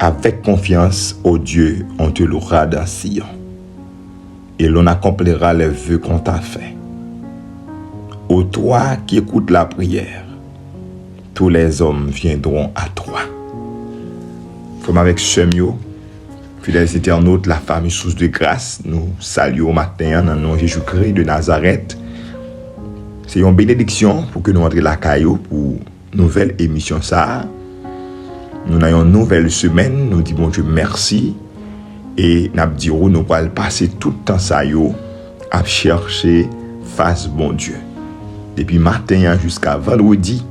Avec confiance, ô Dieu, on te louera dans Sion, et l'on accomplira les vœux qu'on t'a fait. Ô toi qui écoutes la prière, tous les hommes viendront à toi. Comme avec Chemio, fidèles internautes, la famille Source de Grâce, nous saluons au matin dans le nom de Jésus-Christ de Nazareth. C'est une bénédiction pour que nous entrions la caillou pour une nouvelle émission. Ça. Nous avons une nouvelle semaine, nous disons bon Dieu merci. Et nous disons nous allons passer tout le temps ça à chercher face bon Dieu. Depuis matin jusqu'à vendredi,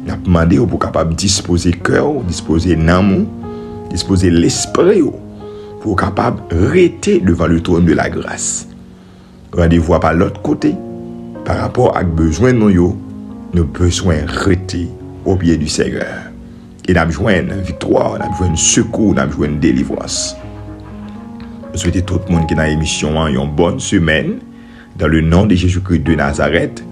nous avons demandé pour capable disposer cœur, disposer l'âme, disposer l'esprit pour capable rester devant le trône de la grâce. Rendez-vous par l'autre côté. Par rapport à besoin de nous, nous besoin rester au pied du Seigneur. Et nous avons besoin de victoire, nous avons besoin de secours, nous avons besoin de délivrance. Je souhaite tout le monde qui est dans l'émission une bonne semaine dans le nom de Jésus-Christ de Nazareth.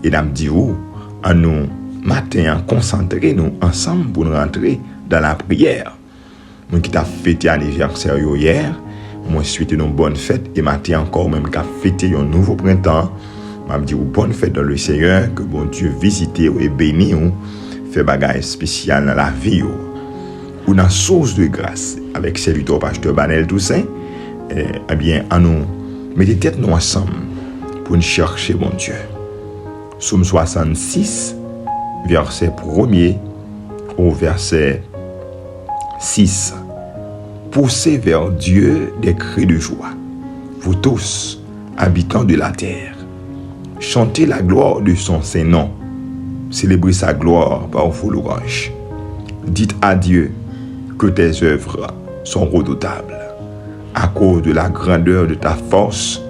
Et nous disons, en nous matin, concentrez-nous ensemble pour nous rentrer dans la prière. Moi qui t'a fêté anniversaire hier, moi souhaite une bonne fête et matin encore même qui a fêté un nouveau printemps. Je me dis bonne fête dans le Seigneur, que bon Dieu visite et bénit, fait bagaille spécial dans la vie. Ou dans source de grâce avec serviteur pasteur Banel Toussaint, eh bien, en nous mettez tête nous ensemble pour nous chercher bon Dieu. Psaume 66, verset 1er au verset 6. Poussez vers Dieu des cris de joie, vous tous, habitants de la terre. Chantez la gloire de son Saint-Nom. Célébrez sa gloire par vos louanges. Dites à Dieu que tes œuvres sont redoutables. À cause de la grandeur de ta force,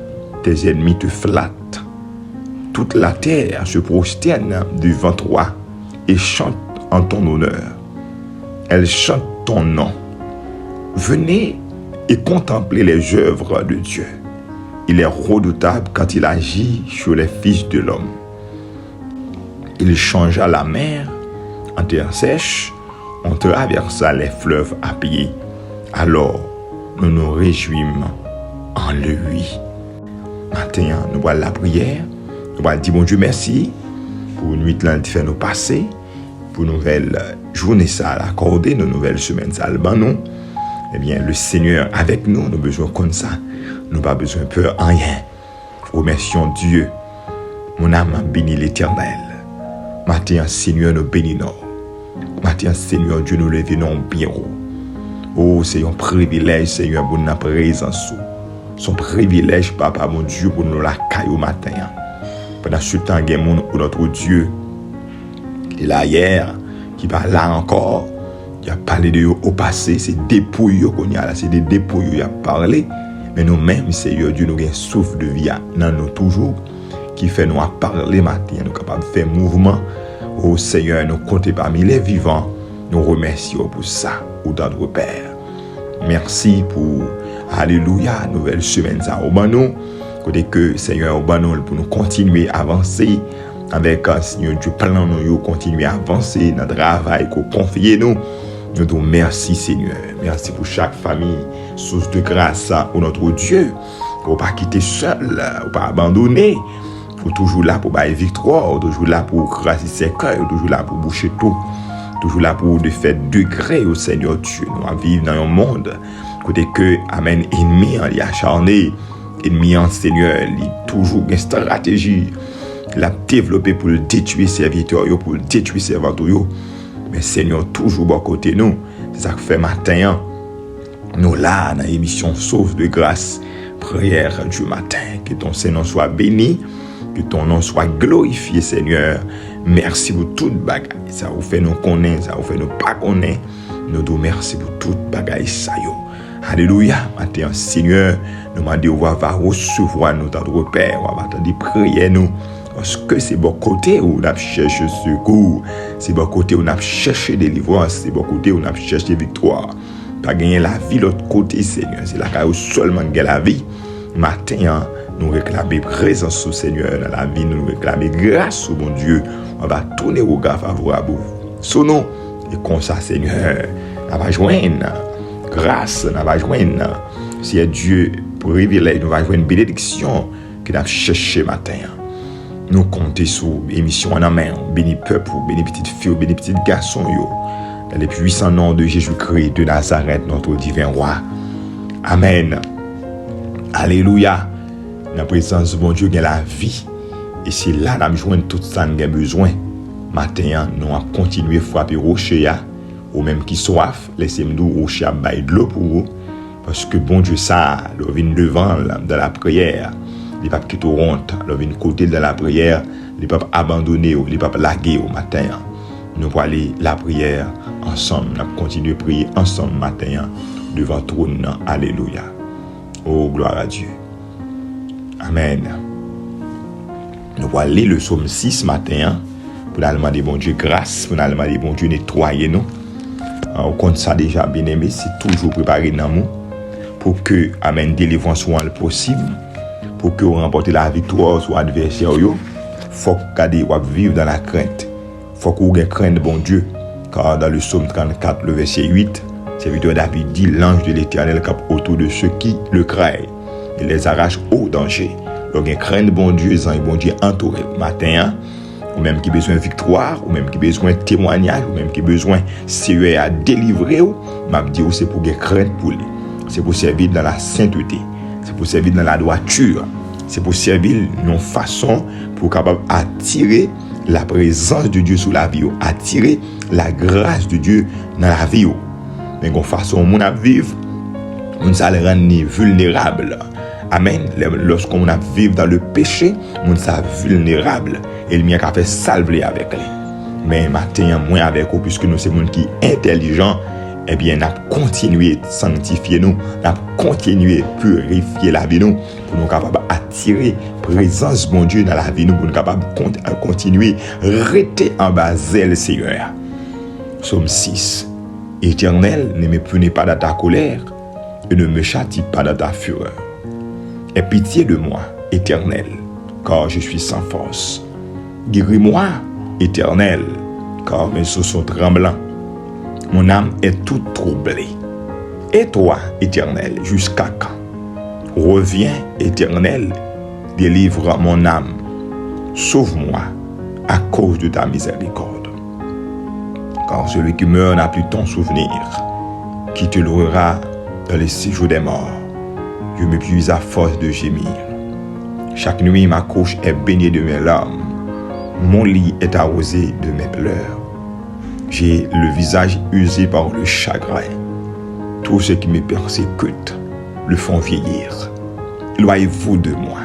tes ennemis te flattent. Toute la terre se prosterne devant toi et chante en ton honneur. Elle chante ton nom. Venez et contemplez les œuvres de Dieu. Il est redoutable quand il agit sur les fils de l'homme. Il changea la mer en terre sèche, on traversa les fleuves à pied. Alors, nous nous réjouissons en lui. Maintenant, nous voyons la prière. Nous allons dire bon Dieu merci pour une nuit qui fait nous passer, pour une nouvelle journée ça accorder, nos nouvelles semaines ça nous. Eh bien, le Seigneur avec nous, nous avons besoin comme ça. Nous n'avons pas besoin de peur en rien. Remercions Dieu. Mon âme bénit l'Éternel. Matin, Seigneur, nous bénissons. Matin, Seigneur, Dieu, nous levons bien haut. Oh, c'est un privilège, Seigneur, pour notre présence. C'est un privilège, Papa, mon Dieu, pour nous la caille au matin. Pendant ce temps, il y a notre Dieu qui est là hier, qui va là encore. Il a parlé de eux au passé, c'est dépouilles qu'on y a là, c'est des dépouilles qu'il a parlé. Mais nous-mêmes, Seigneur Dieu, nous avons un souffle de vie dans nous toujours, qui fait nous parler matin, nous sommes capables de faire mouvement. Oh Seigneur, nous comptons parmi les vivants. Nous remercions pour ça, ou notre Père. Merci pour, alléluia, nouvelle semaine ça au banon. Côté que Seigneur au banon pour nous continuer à avancer avec Seigneur Dieu, plan nous continuer à avancer dans le travail qu'on confie nous. Nous disons merci Seigneur. Merci pour chaque famille, source de grâce pour notre Dieu. Pour ne pas quitter seul, pour ne pas abandonner. Pour toujours là pour bailler victoire, toujours là pour grâcer ses cœurs, toujours là pour boucher tout. Toujours là pour de faire degré au Seigneur Dieu. Nous vivons dans un monde côté que, amen, ennemi en acharné. Ennemi en Seigneur, il toujours une stratégie. Il a développé pour le détruire serviteurs, pour le détruire servanteurs. Mais Seigneur, toujours à côté nous. C'est ça que fait matin. Nous là, dans l'émission Sauve de grâce, prière du matin. Que ton Seigneur soit béni, que ton nom soit glorifié, Seigneur. Merci pour toute bagaille. Ça vous fait nous connaître, ça vous fait nous pas connaître. Nous nous merci pour toute bagaille. Alléluia. Matin, Seigneur, nous m'a dit, on va recevoir notre Père, on va attendre prier nous. Parce que c'est bon côté où on a cherché secours, c'est bon côté où on a cherché délivrance, c'est bon côté où on a cherché victoire. Pas gagner la vie l'autre côté, Seigneur. C'est là où seulement gagner la vie. Matin, nous réclamer présence au Seigneur dans la vie, nous réclamer grâce au bon Dieu. On va tourner au regard favorable. Son nom, et comme ça, Seigneur, on va joindre grâce, nous va joindre, Seigneur Dieu, privilège, nous va joindre une bénédiction que nous avons cherché matin. Nous comptons sur l'émission en main, béni peuple, béni petite fille, béni petit garçon, dans les puissants noms de Jésus-Christ de Nazareth, notre divin roi. Amen. Alléluia. Dans la présence de mon Dieu, il y a la vie. Et c'est là que nous avons tout ça nous avons besoin. Matin, nous allons continuer à frapper rocher, ou même qui soif, laissez-nous rocher à bailler de l'eau pour vous. Parce que bon Dieu, ça, nous vient devant dans la prière. Les papes qui honte, nous vient côté de la prière, les papes abandonnés, les papes lagués au matin. Nous allons aller la prière ensemble. Nous allons continuer à prier ensemble matin devant le trône. Alléluia. Oh, gloire à Dieu. Amen. Nous allons aller le psaume 6 matin pour nous demander bon Dieu grâce, pour nous demander bon Dieu nettoyer nous. Au compte ça déjà bien aimé, c'est toujours préparé dans nous pour que amen délivrance soit le possible, pour que on remporte la victoire sur adversaire yo. Faut garder ou vivre dans la crainte. Faut qu'on ait crainte de bon Dieu, car dans le psaume 34 le verset 8, serviteur David dit l'ange de l'Éternel campe autour de ceux qui le craignent. Il les arrache au danger. Donc, crainte bon Dieu, bon Dieu entouré. Matin, ou même qui besoin de victoire, ou même qui besoin de témoignage, ou même qui besoin de à délivrer, m'a dit c'est pour gagner crainte pour lui. C'est pour servir dans la sainteté. C'est pour servir dans la droiture. C'est pour servir d'une façon pour capable attirer la présence de Dieu sur la vie, attirer la grâce de Dieu dans la vie. Mais d'une façon on a vivre, on s'allait rendre vulnérable. Amen. Lorsqu'on a vivre dans le péché, on s'est vulnérable. Et le mien a fait salver avec lui. Mais matin, moins avec vous, puisque nous sommes qui intelligents, eh bien, nous avons continué à sanctifier nous, nous avons continué à purifier la vie nous, pour nous capables d'attirer la présence de mon Dieu dans la vie nous, pour nous capables de continuer à rester en bas zèle, Seigneur. Psaume 6. Éternel, ne me punis pas dans ta colère et ne me châtie pas dans ta fureur. Aie pitié de moi, Éternel, car je suis sans force. Guéris-moi, Éternel, car mes os sont tremblants. Mon âme est toute troublée. Et toi, Éternel, jusqu'à quand? Reviens, Éternel, délivre mon âme. Sauve-moi à cause de ta miséricorde. Car celui qui meurt n'a plus ton souvenir, qui te louera dans les séjours des morts. Je m'épuise à force de gémir. Chaque nuit, ma couche est baignée de mes larmes. Mon lit est arrosé de mes pleurs. J'ai le visage usé par le chagrin. Tous ceux qui me persécutent le font vieillir. Éloignez-vous de moi,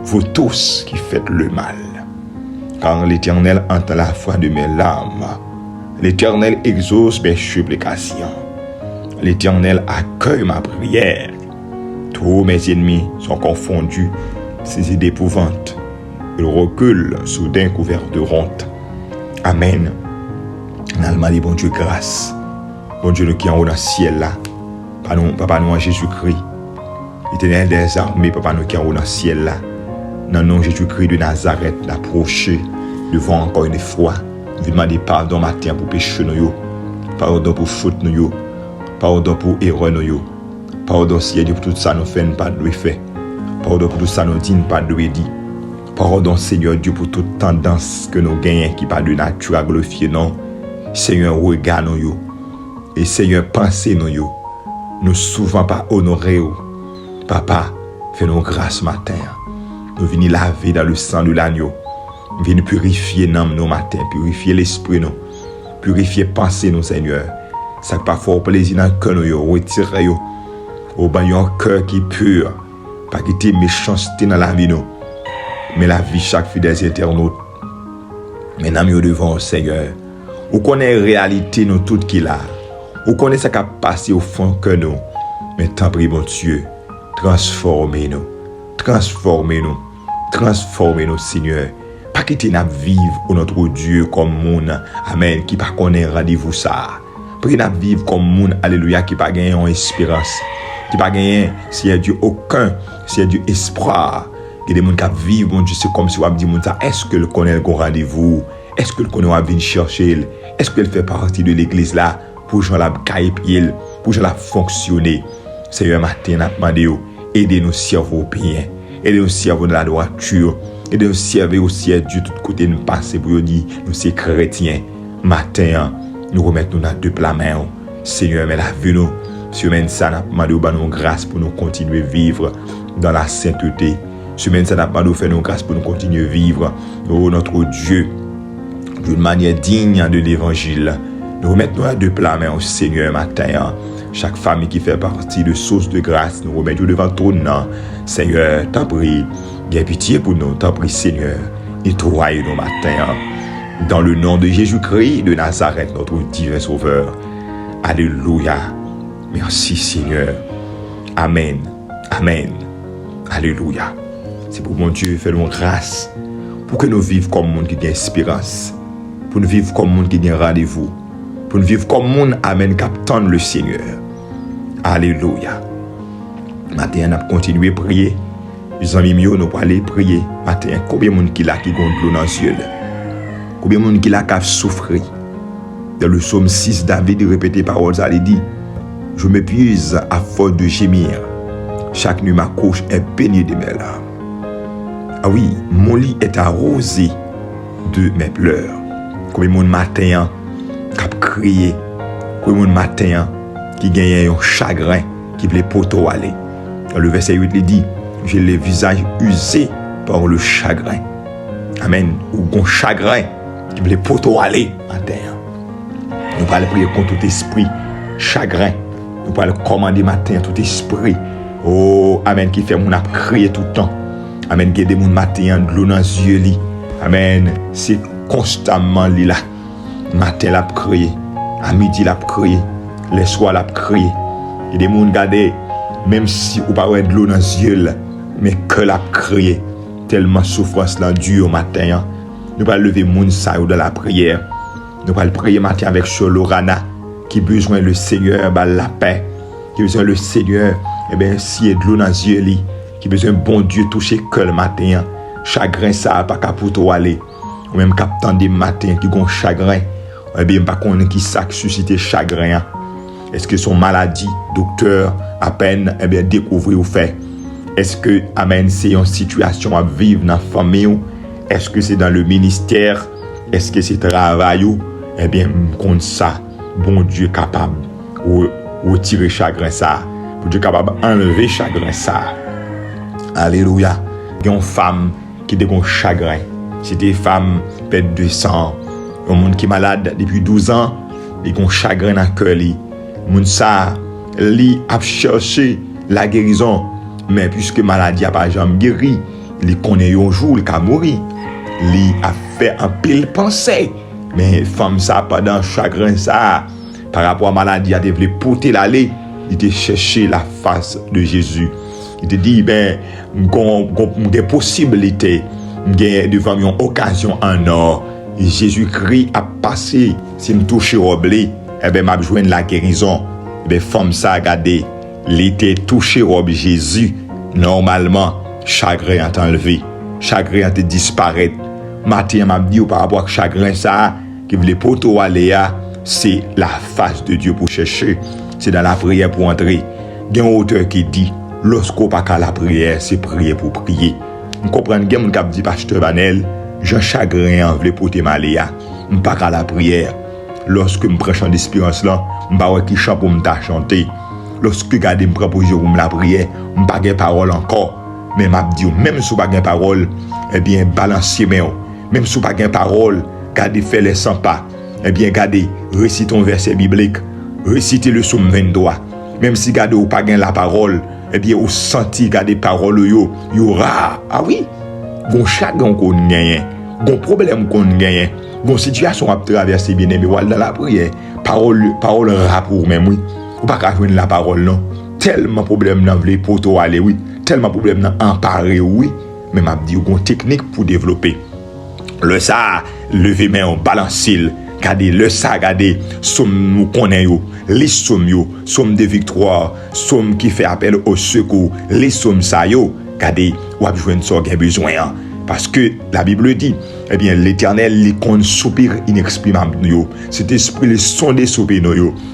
vous tous qui faites le mal. Car l'Éternel entend la voix de mes larmes. L'Éternel exauce mes supplications. L'Éternel accueille ma prière. Tous mes ennemis sont confondus, saisis d'épouvante. Ils reculent soudain couverts de honte. Amen. Nalma dit bon Dieu grâce. Bon Dieu nous qui en haut dans le ciel là. Papa nous en Jésus-Christ. Éternel des armées, papa nous qui en haut dans le ciel là. Dans le nom de Jésus-Christ de Nazareth, d'approcher devant encore une fois. Nous demander pardon matin pour péché nous. Pardon pour faute nous. Pardon pour erreur nous. Pardon Seigneur pour tout ça nous fait pas de fait. Pardon pour tout ça nous dit pas de dit. Pardon Seigneur Dieu pour toute tendance que nous gagnons qui pas de nature à glorifier non. Seigneur regarde nous. Et Seigneur pensez nous. Nous souvent pas honorer. Papa, fais-nous grâce matin. Nous venons laver dans le sang de l'agneau. Nous venons purifier nos matins, purifier l'esprit nous. Purifier pensée nous Seigneur. Ça pas fort plaisir dans le cœur nous, retirer au bain un cœur qui est pur, pas quitter méchanceté dans la vie nous, mais la vie chaque fidèle internaute. Maintenant nous devant Seigneur, on connaît la réalité nous toutes qui là, on connaît ce qui a passé au fond que nous, mais tant pis bon Dieu, transformez-nous, Seigneur. Pas quitter nous vivre au notre Dieu comme monde, amen, qui pas connaît rendez-vous ça. Pris nous vivre comme monde, alléluia, qui pas gagner en espérance. Qui pas gagner s'il y a Dieu aucun, s'il y a Dieu espoir. Il y a des gens qui vivent, mon Dieu, c'est comme si on dit ça. Est-ce que le connaît le rendez-vous? Est-ce que le connaît va venir chercher? Est-ce qu'elle fait partie de l'église là? pour Jean la caille pied, pour Jean la fonctionner. Seigneur, matin, n'a demandé, aidez-nous cerveau bien, aidez-nous cerveau dans la droiture, aidez-nous servir aussi à Dieu, tout côté nous passer pour dire, nous sommes chrétiens. Matin, nous remettons dans deux plats main. Seigneur, mais la vie nous, semaine ça, n'a demandé nous grâce pour nous continuer à vivre dans la sainteté. Semaine ça, n'a demandé faire nous grâce pour nous continuer à vivre, oh notre Dieu, d'une manière digne de l'évangile. Nous remettons à deux plats main au Seigneur matin. Chaque famille qui fait partie de source de grâce, nous remettons devant ton nom. Seigneur, t'en prie, aie pitié pour nous, t'en prie Seigneur, nettoie-nous matin. Dans le nom de Jésus-Christ de Nazareth, notre divin Sauveur. Alléluia. Merci Seigneur. Amen. Amen. Alléluia. C'est pour mon Dieu, fais-nous grâce pour que nous vivions comme monde qui a espérance, pour nous vivre comme monde qui a rendez-vous, pour nous vivre comme monde, amen, qui attend le Seigneur. Alléluia. Matin, on a continué à prier. Les amis, nous allons aller prier. Matin, combien de monde qui a qui gonfle l'eau dans les yeux? Combien de monde qui a qui souffrir? Dans le psaume 6, David répétait paroles, ça lui dit, je m'épuise à force de gémir. Chaque nuit, ma couche est baignée de mes larmes. Ah oui, mon lit est arrosé de mes pleurs. Combien de monde matin qui a crié? Combien de monde matin qui gagne un chagrin qui voulait poteau aller? Dans le verset 8, il dit, j'ai le visage usé par le chagrin. Amen. Ou un chagrin qui voulait poteau aller matin. Nous allons prier contre tout esprit chagrin. Nous allons commander matin tout esprit. Oh, amen, qui fait mon ap crier tout le temps. Amen, qui aide mon matin de l'eau dans les yeux. Amen, c'est constamment là. Matin, l'a crier. À midi, l'a crier. Les soirs, l'a crier. Et des gens regardent, même si vous pas de l'eau dans les yeux, mais que l'a crier. Tellement souffrance là dure au matin. Nous allons lever mon sa dans la prière. Nous allons prier matin avec Cholorana, qui besoin le Seigneur, la paix, qui besoin le Seigneur, eh bien, si de l'eau dans les yeux, qui besoin bon Dieu toucher que le matin, chagrin ça, pas qu'à pour toi aller, ou même captant des matins qui ont chagrin, eh bien, pas qu'on qui ça suscite chagrin. Est-ce que son maladie, docteur, à peine, eh bien, découvrir ou fait? Est-ce que, amen, c'est une situation à vivre dans la famille? Est-ce que c'est dans le ministère? Est-ce que c'est travail? Eh bien, contre ça, bon Dieu capable de retirer chagrin ça. Bon Dieu capable d'enlever chagrin ça. Alléluia. Il y a une femme qui a un chagrin. C'était une femme perte de sang. Un monde qui est malade depuis 12 ans. Il a un chagrin dans le cœur. Le monde ça, il a cherché la guérison. Mais puisque la maladie n'a pas jamais guéri, il connaît un jour, il a mouru. Il a fait un pile pensée. Mais femme ça, pendant chagrin ça, par rapport à la maladie, il a voulu porter l'aller, il a cherché la face de Jésus. Il te dit, ben, des possibilités, devant une occasion en or. Et Jésus-Christ a passé, s'il me touche au blé, eh ben, m'a besoin de la guérison. Eh ben, femme ça, regardez, il était touché au Jésus. Normalement, chagrin a enlevé, chagrin a disparu. Matin, m'a dit, par rapport à chagrin ça, qui voulait pour toi aller, c'est la face de Dieu pour chercher. C'est dans la prière pour entrer. Il y a un auteur qui dit, lorsqu'on pas qu'à la prière, c'est prier pour prier. Vous comprenez, il y a un qui dit, Pasteur Banel, j'ai chagrin, je voulais porter ma léa. Je pas qu'à la prière. Lorsque je prends chant d'espérance là, je pas qui chant pour me chanter. Lorsque je me prends pour la prière, je pas de parole encore. Mais je dis, même si je pas de parole, eh bien, balancez mes. Même si vous n'avez pas de parole, gardez, faites les 100 pas. Eh bien, gardez, récitez un verset biblique, récitez le psaume 23. Même si gardez ou pas la parole, eh bien, vous sentez gardez parole yo rare. Ah oui, bon chagrin qu'on gagne, bon problème qu'on gagne, bon situation à traverser bien aimé dans la prière, parole rare pour même oui. Ou pas qu'à joindre la parole non. Tellement problème dans vle pour toi aller oui, tellement problème dans emparer oui, mais m'a dit une technique pour développer. Le ça, lever main, balancer, regardez, le ça, regardez, somme nous connaissons, les sommes de victoire, somme qui fait appel au secours, les sommes ça yo, regardez, ou a besoin de ça, besoin. Parce que la Bible dit, eh bien, l'Éternel, il compte soupir inexprimable, cet esprit, le son des soupirs,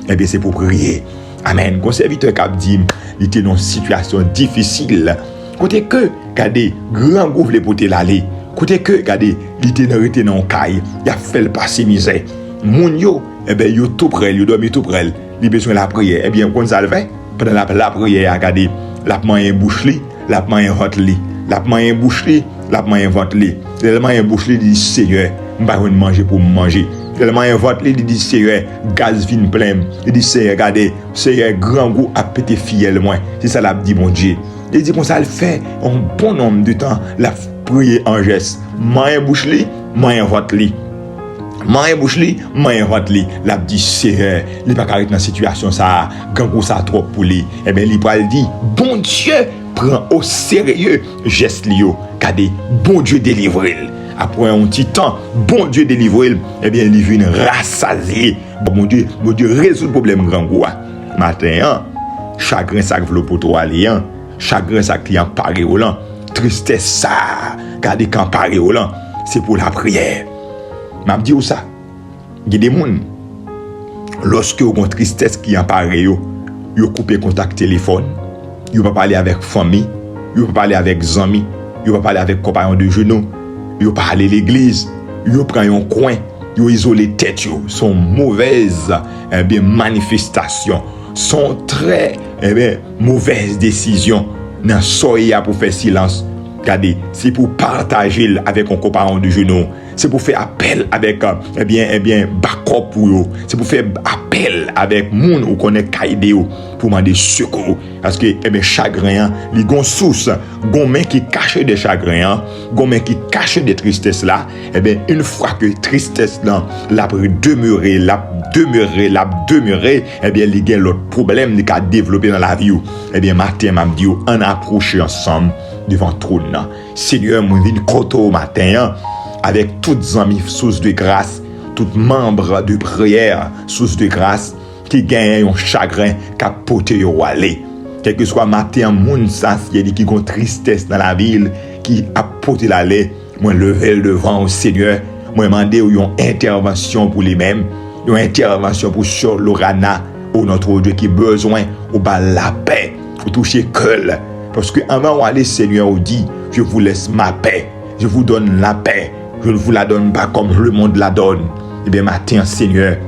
eh bien, c'est pour prier. Amen. Quand serviteur qui dit, il était dans une situation difficile, côté que, regardez, grand gouffre pour te l'aller, côté que, regardez, il était dans un caille, il a fait le passé misère. Moun yo, eh bien, yo tout près, yo dormi tout près, il a besoin de la prière. Eh bien, quand ça le fait, pendant la prière, regardez, la main en bouche li, la main en ventre li, la main en bouche li, la main en ventre li. La main en bouche li, dit Seigneur, m'pas de manger pour manger. La main en ventre li, dit Seigneur, gaz vin plein. Il dit Seigneur, regardez, Seigneur, grand goût à péter fiel moins. C'est ça l'a dit mon Dieu. Il dit qu'on ça le fait un bon nombre de temps, la prière en geste. Main en bouche li, main en ventre li. Main bouche li, main ventre li, l'a dit Seigneur, il pas carré dans situation ça, quand gros ça trop pour lui. Eh bien, il pral dit bon Dieu prend au sérieux geste li yo, regardez, bon Dieu délivre. Après un petit temps, bon Dieu délivre, eh bien, il vient rassasier. Bon Dieu résout le problème grand gros. Matin, chagrin ça veut pour toi aller, chagrin ça qui en paré au lan, tristesse ça, regardez quand paré au lan, c'est pour la prière. M'a dit où ça? Il y a des gens, lorsque vous avez une tristesse qui en pareil, vous coupez contact téléphone, vous ne pouvez pas parler avec famille, vous ne pouvez pas parler avec amis, vous ne pouvez pas parler avec compagnons de genoux, vous ne pouvez pas aller à l'église, vous prenez un coin, vous isolez tête, sont mauvaises manifestations, sont très mauvaises décisions. Dans soya pour faire silence. Regardez, c'est pour partager avec un compagnon de genoux. C'est pour faire appel avec backup pour eux. C'est pour faire appel avec moun ou connaît kaide pour demander secours. Parce que chagrin, il y a une source, gon main qui cache des chagrins, gon main qui cache des tristesses là. Une fois que tristesse là, la demeurer, il y a l'autre problème qui a développé dans la vie. Matin, m'a dit, on approche ensemble devant trône. Seigneur, moi viens koto matin avec toutes amis source de grâce, tous membres de prière source de grâce qui gagnent un chagrin qu'a porté yo aller. Quel que soit matin moun ça qui dit qui gon tristesse dans la ville qui a porté l'aller, moi lever devant au Seigneur, moi demander une intervention pour lui-même, une intervention pour sur l'orana ou notre Dieu qui besoin ou ba la paix, pour toucher cœur. Parce que avant d'aller, Seigneur dit, je vous laisse ma paix, je vous donne la paix, je ne vous la donne pas comme le monde la donne. Eh bien, matin, Seigneur,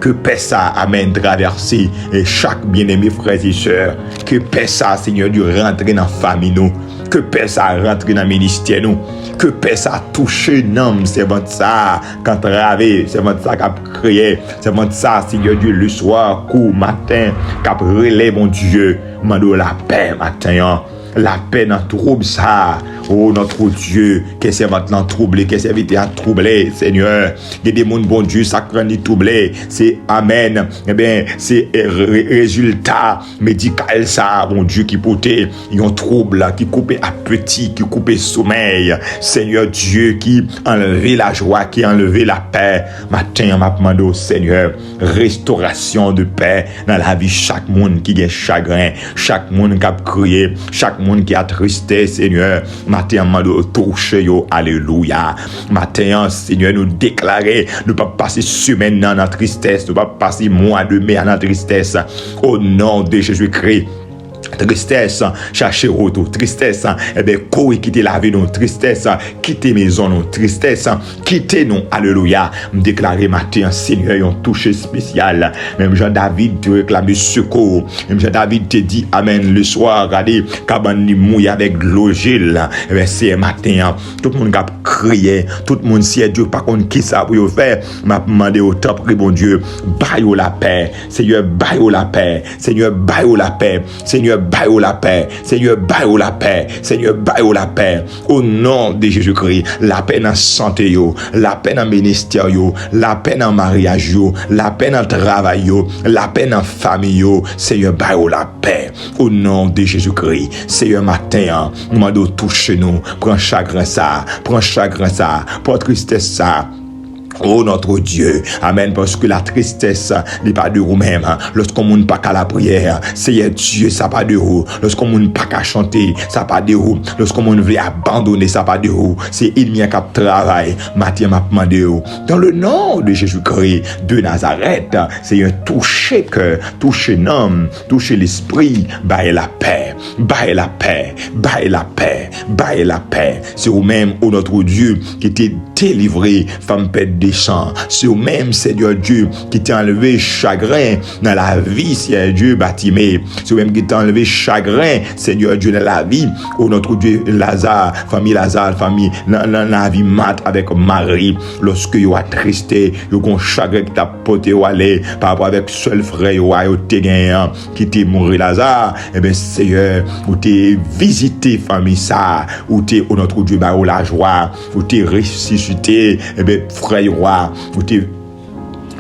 que paix ça amène traverser chaque bien-aimé frères et sœurs, que paix ça, Seigneur Dieu, rentrer dans la famille nous, que paix ça rentrer dans le ministère nous, que paix ça toucher l'homme, c'est bon ça, quand travé, c'est bon ça qu'a crié, c'est bon ça, Seigneur Dieu, le soir, coup, matin, qu'a relève mon Dieu, mando la paix matin, la paix dans trouble ça. Oh notre Dieu, que c'est maintenant troublé, que c'est vite à troubler, Seigneur. Il y a des mondes, bon Dieu, ça craint de troubler. C'est Amen. Eh bien, c'est résultat médical ça, bon Dieu, qui portait un trouble, qui coupait appétit, qui coupait sommeil. Seigneur Dieu, qui enlevait la joie, qui enlevait la paix. Matin, m'a demandé au Seigneur, restauration de paix dans la vie chaque monde qui a chagrin, chaque monde qui a crié, chaque monde qui a tristé, Seigneur. Matin, nous toucher, alléluia. Matin, Seigneur, nous déclarer, nous pas passer semaine dans la tristesse, nous pas passer mois de mai dans la tristesse. Au nom de Jésus-Christ. Tristesse, chercher retour, tristesse, courir quitter la vie, non, tristesse, quitter maison, non, tristesse, quitter nous, alléluia. Me déclarer matin, Seigneur, un toucher spécial. Même Jean-David te réclame secours. Même Jean-David te dit Amen le soir, regardez, cabane mouille avec de l'eau gel. C'est matin, tout le monde a crié, tout le monde sait Dieu, par contre, qui ça pour faire, m'a demandé au top, bon Dieu, baille la paix, Seigneur, baille la paix, Seigneur, baille la paix, Seigneur, baille la paix, Seigneur, baille la paix, Seigneur, baille la paix, au nom de Jésus-Christ, la paix dans la santé, la paix dans le ministère, la paix dans le mariage, la paix dans le travail, la paix dans la famille, Seigneur, baille la paix, au nom de Jésus-Christ, Seigneur, matin, nous demandons toucher nous, prends chagrin ça, prends tristesse ça, Oh notre Dieu, amen, parce que la tristesse n'est pas de vous-même. Lorsqu'on ne pas qu'à la prière, Seigneur Dieu, ça pas de vous. Lorsqu'on ne pas qu'à chanter, ça pas de vous. Lorsqu'on ne veut abandonner, ça pas de vous. C'est il qui travaille. Matin m'a demandé dans le nom de Jésus-Christ de Nazareth, Seigneur, touchez cœur, touchez l'homme, touchez l'esprit, baille la paix, baille la paix, baille la paix, baille la paix. C'est vous-même, oh notre Dieu, qui t'est délivré, femme pète des champs. C'est vous-même, Seigneur Dieu, qui t'a enlevé chagrin dans la vie, Seigneur Dieu, bâtimé. C'est vous-même qui t'a enlevé chagrin, Seigneur Dieu, dans la vie. Oh notre Dieu, Lazare, famille, la vie mat avec Marie. Lorsque vous êtes attristé, vous avez un chagrin qui t'a porté au aller par rapport avec seul frère, vous avez gagné, qui t'est mort Lazare. Eh bien, Seigneur, vous t'es visité, famille, ça. Vous t'es, oh notre Dieu, bah, la joie. Vous t'es ressuscité, eh bien, frère, vous t'es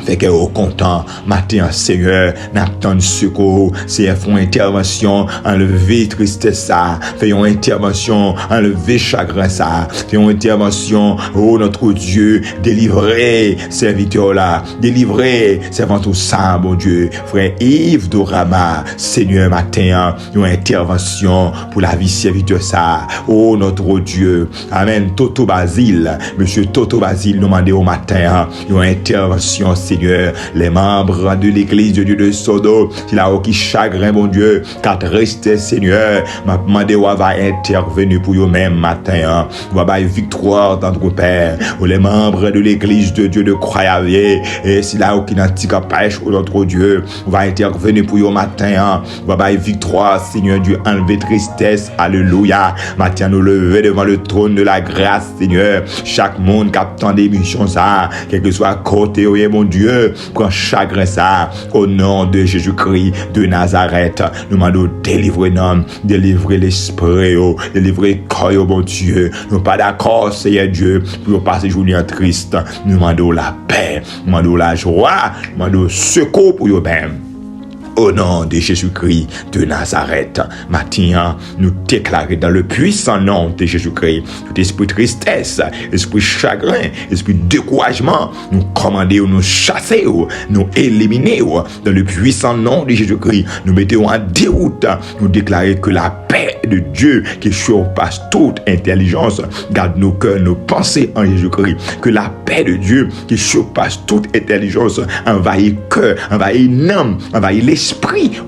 fait que au content matin Seigneur n'attend secours c'est font intervention enlever tristesse ça fait une intervention enlever chagrin ça fait une intervention oh notre Dieu délivrer serviteur là délivrer servant au sang bon Dieu frère Yves Dorama Seigneur matin une intervention pour la vie serviteur ça oh notre Dieu amen Toto Basile monsieur Toto Basile nous demandé au matin une intervention Seigneur, les membres de l'église de Dieu de Sodo, s'il a aucun chagrin, mon Dieu, car restez, Seigneur, m'a demandé où va intervenir pour eux-mêmes matin, où va victoire dans notre Père, ou les membres de l'église de Dieu de Croyavier, et s'il a aucun anticapèche ou notre Dieu, va intervenir pour eux matin, où va victoire, Seigneur Dieu, enlever tristesse, alléluia, matin nous lever devant le trône de la grâce, Seigneur, chaque monde qui attend des missions, ça, quel que soit côté, oh mon Dieu, prends chagrin ça, au nom de Jésus-Christ de Nazareth, nous demandons délivrer l'homme, délivrer l'esprit, délivrer le corps, bon Dieu, nous pas d'accord, Seigneur Dieu, pour passer journée triste, nous demandons la paix, nous demandons la joie, nous demandons secours pour eux-mêmes. Au nom de Jésus-Christ de Nazareth, matin, nous déclarer dans le puissant nom de Jésus-Christ, tout esprit de tristesse, esprit de chagrin, esprit de découragement, nous commander, nous chasser, nous éliminer dans le puissant nom de Jésus-Christ. Nous mettons en déroute, nous déclarer que la paix de Dieu qui surpasse toute intelligence garde nos cœurs, nos pensées en Jésus-Christ. Que la paix de Dieu qui surpasse toute intelligence envahit cœur, envahit l'âme, envahit l'esprit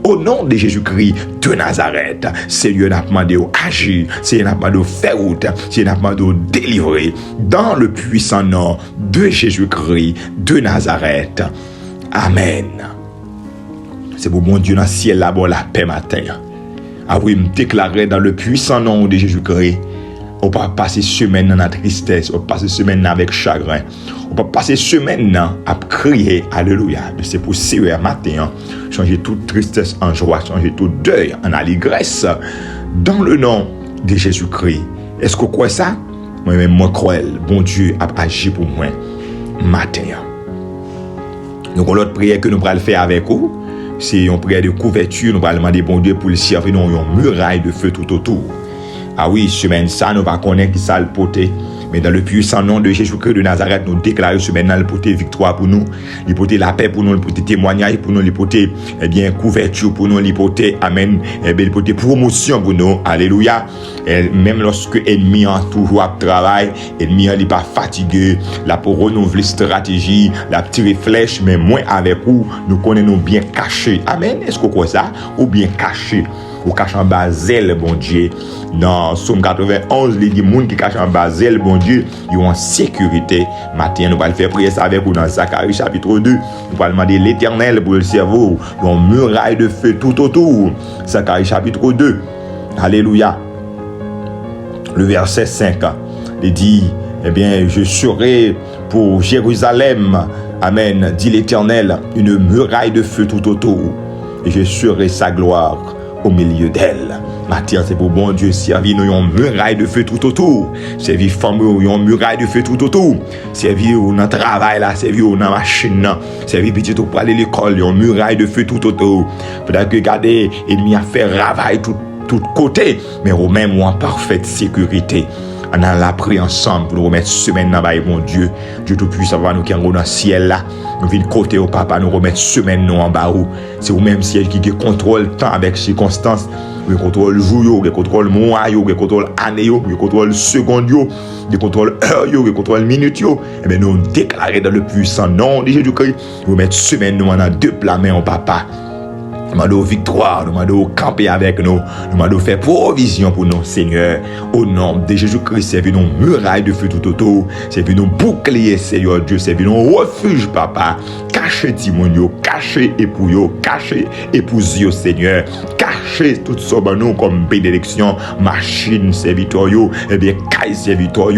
au nom de Jésus-Christ de Nazareth. Seigneur n'a demandé d'agir, Seigneur n'a demandé de faire route, Seigneur n'a demandé de délivrer dans le puissant nom de Jésus-Christ de Nazareth. Amen. C'est pour mon Dieu dans le ciel là-bas la paix matin. Ah oui, me déclarer dans le puissant nom de Jésus-Christ. On ne peut pas passer semaine dans la tristesse, on peut passer semaine avec chagrin, on peut passer semaine à crier alléluia. C'est pour ce matin, changer toute tristesse en joie, changer tout deuil en allégresse, dans le nom de Jésus-Christ. Est-ce que vous croyez ça? Moi-même, moi crois, bon Dieu a agi pour moi matin. Donc, l'autre prière que nous allons faire avec vous, c'est une prière de couverture. Nous allons demander bon Dieu pour le servir dans une muraille de feu tout autour. Ah oui, semaine ça, nous va connaître qui ça le poté. Mais dans le puissant nom de Jésus-Christ de Nazareth, nous déclarons semaine le poté victoire pour nous, le poté la paix pour nous, le poté témoignage pour nous, le poté couverture pour nous, le poté amen, le poté promotion pour nous. Alléluia. Et même lorsque l'ennemi a toujours à travail, l'ennemi n'est pas fatigué, là pour renouveler stratégie, la tirer flèche, mais moins avec vous, nous connaissons bien caché. Amen. Est-ce que vous croyez ça? Ou bien caché? Ou cache en basel, bon Dieu. Dans Somme 91, il dit, moun qui cache en basel, bon Dieu, ils ont en sécurité. Matin, nous allons faire prier ça avec vous dans Zacharie chapitre 2. Nous allons demander l'Éternel pour le cerveau, dans muraille de feu tout autour. Zacharie chapitre 2. Alléluia. Le verset 5, il dit, eh bien, je serai pour Jérusalem, amen, dit l'Éternel, une muraille de feu tout autour. Et je serai sa gloire au milieu d'elle. Matin, c'est pour bon Dieu servir nous une muraille de feu tout autour. Servir femme une muraille de feu tout autour. Servir dans le travail là, servir dans la machine là, servir petit pour aller à l'école, une muraille de feu tout autour. Peut-être que regardez, l'ennemi a fait travail tout côté, mais au même en parfaite sécurité. On a la prière ensemble pour nous remettre semaine dans le bon Dieu. Dieu Tout-Puissant, nous qui sommes dans le ciel là. Nous venons côté au papa, nous remettre semaine nous en bas. C'est vous-même ciel qui contrôle le temps avec circonstances. Vous contrôle le jour, vous contrôle le mois, vous contrôle l'année, vous contrôle le seconde, vous contrôle l'heure, vous contrôle la minute. Et bien nous déclarons dans le puissant nom de Jésus-Christ. Vous mettez semaine nous en deux plats mains au papa. Nous demandons victoire, nous demandons camper avec nous, nous demandons faire provision pour nous, Seigneur. Au nom de Jésus-Christ, servez nos murailles de feu tout autour, servez nos boucliers, Seigneur Dieu, servez nos refuges, papa. Cachez Timonio, cachez époux, cachez épouse, Seigneur. Cachez tout ça nous comme bénédiction, machine serviteur, et bien caille serviteur,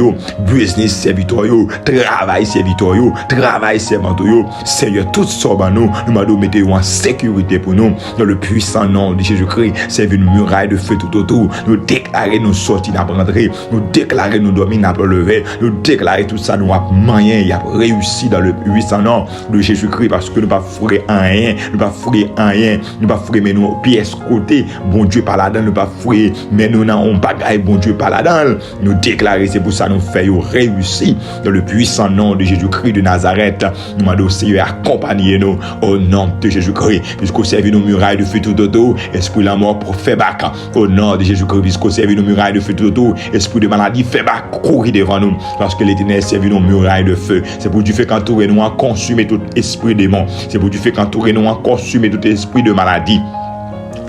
business serviteur, travail serviteur, travail servanteur, Seigneur, tout ça nous demandons mettre en sécurité pour nous. Dans le puissant nom de Jésus-Christ, c'est une muraille de feu tout autour. Nous déclarer nous sortir, nous rentrer, nous déclarer nous dormir, nous lever, nous déclarer tout ça, nous avons moyen, il a réussi dans le puissant nom de Jésus-Christ parce que nous ne pas fourer rien, nous pas fourer rien, nous pas fourer mais nous pièces côté, bon Dieu par là-dedans, nous pas fourer mais nous n'avons pas bagaille, bon Dieu par là-dedans. Nous déclarer, c'est pour ça nous faisons réussir dans le puissant nom de Jésus-Christ de Nazareth. Nous demandons au Seigneur accompagner-nous au nom de Jésus-Christ, puisqu'au service nos murailles de feu tout autour, esprit la mort pour faire bac, au nom de Jésus-Christ, puisqu'au service nos murailles de feu tout autour, esprit de maladie fait bac, courir devant nous, parce que l'Éternel servit nos murailles de feu. C'est pour du fait qu'entourer nous en consumer tout esprit démon, c'est pour du fait qu'entourer nous en consumer tout esprit de maladie.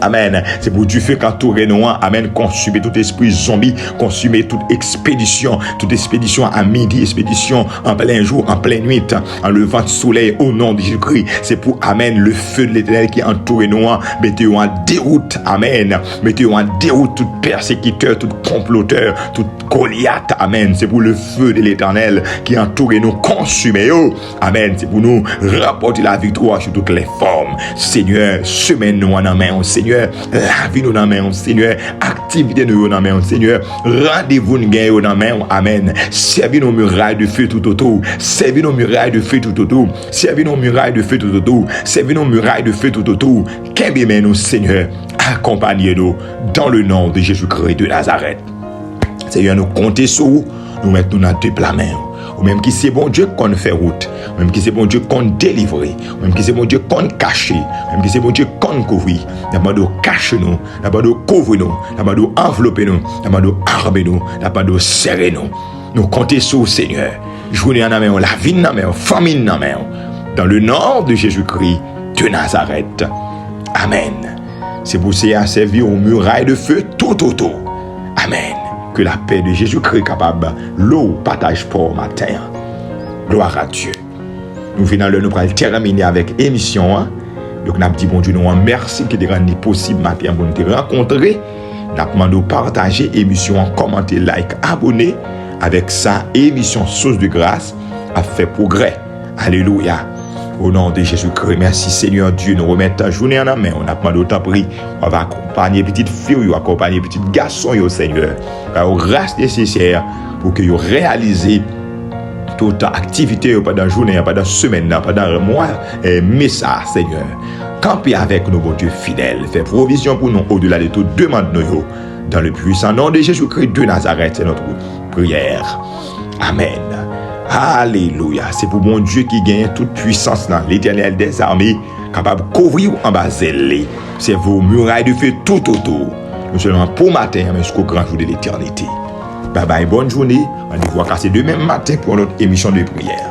Amen. C'est pour Dieu fait qu'entourer nous, amen, consumer tout esprit zombie, consumer toute expédition à midi, expédition en plein jour, en pleine nuit, en levant de soleil au nom de Jésus-Christ. C'est pour, amen, le feu de l'Éternel qui entoure nous, mettez-vous en déroute, amen, mettez-vous en déroute tout persécuteur, tout comploteur, tout Goliath, amen. C'est pour le feu de l'Éternel qui entoure nous, consumez, amen. C'est pour nous rapporter la victoire sur toutes les formes. Seigneur, semaine nous en main, Seigneur. La vie nous dans main, Seigneur. Activité nous dans main, Seigneur. Rendez-vous nous gagne dans main, amen. Servis nos murailles de feu tout autour. Servis nos murailles de feu tout autour. Servis nos murailles de feu tout autour. Servis nos murailles de feu tout autour. Qu'aimez nous, Seigneur. Accompagnez-nous dans le nom de Jésus-Christ de Nazareth. Seigneur, nous comptons sur vous. Nous mettons dans deux plats main. Ou même qui c'est bon Dieu qu'on fait route, ou même qui c'est bon Dieu qu'on délivre, ou même qui c'est bon Dieu qu'on cache, ou même qui c'est bon Dieu qu'on couvre. D'abord cache nous, d'abord couvre nous, d'abord enveloppe nous, d'abord arme nous, d'abord serre nous. Nous comptons sur le Seigneur. Journée en main, la vie en main, famille en main. Dans le nom de Jésus-Christ de Nazareth. Amen. C'est pour ça à servir aux murailles de feu tout autour. Amen. Que la paix de Jésus-Christ capable, l'eau partage pour matin. Gloire à Dieu. Nous venons nous terminer avec l'émission. Donc, nous avons dit, bon Dieu, nous merci qui te rendu possible matin pour nous te rencontrer. Nous avons demandé de partager l'émission, commenter, like, abonner. Avec ça, émission Source de grâce a fait progrès. Alléluia. Au nom de Jésus-Christ, merci Seigneur Dieu, nous remettons ta journée en main. On a demandé autant prix. On va accompagner petite fille, on va accompagner petit garçon, Seigneur. Au grâce nécessaire pour que vous réalisez toute activité pendant la journée, pendant la semaine, pendant le mois, mais ça, Seigneur. Campez avec nous, bon Dieu fidèle. Fais provision pour nous au-delà de tout. Demande-nous. Dans le puissant nom de Jésus-Christ de Nazareth, c'est notre prière. Amen. Alléluia. C'est pour mon Dieu qui gagne toute puissance dans l'Éternel des armées, capable de couvrir en bas zélé. C'est vos murailles de feu tout autour. Non seulement pour matin, mais jusqu'au grand jour de l'éternité. Bye bye, bonne journée. Rendez-vous à casser demain matin pour notre émission de prière.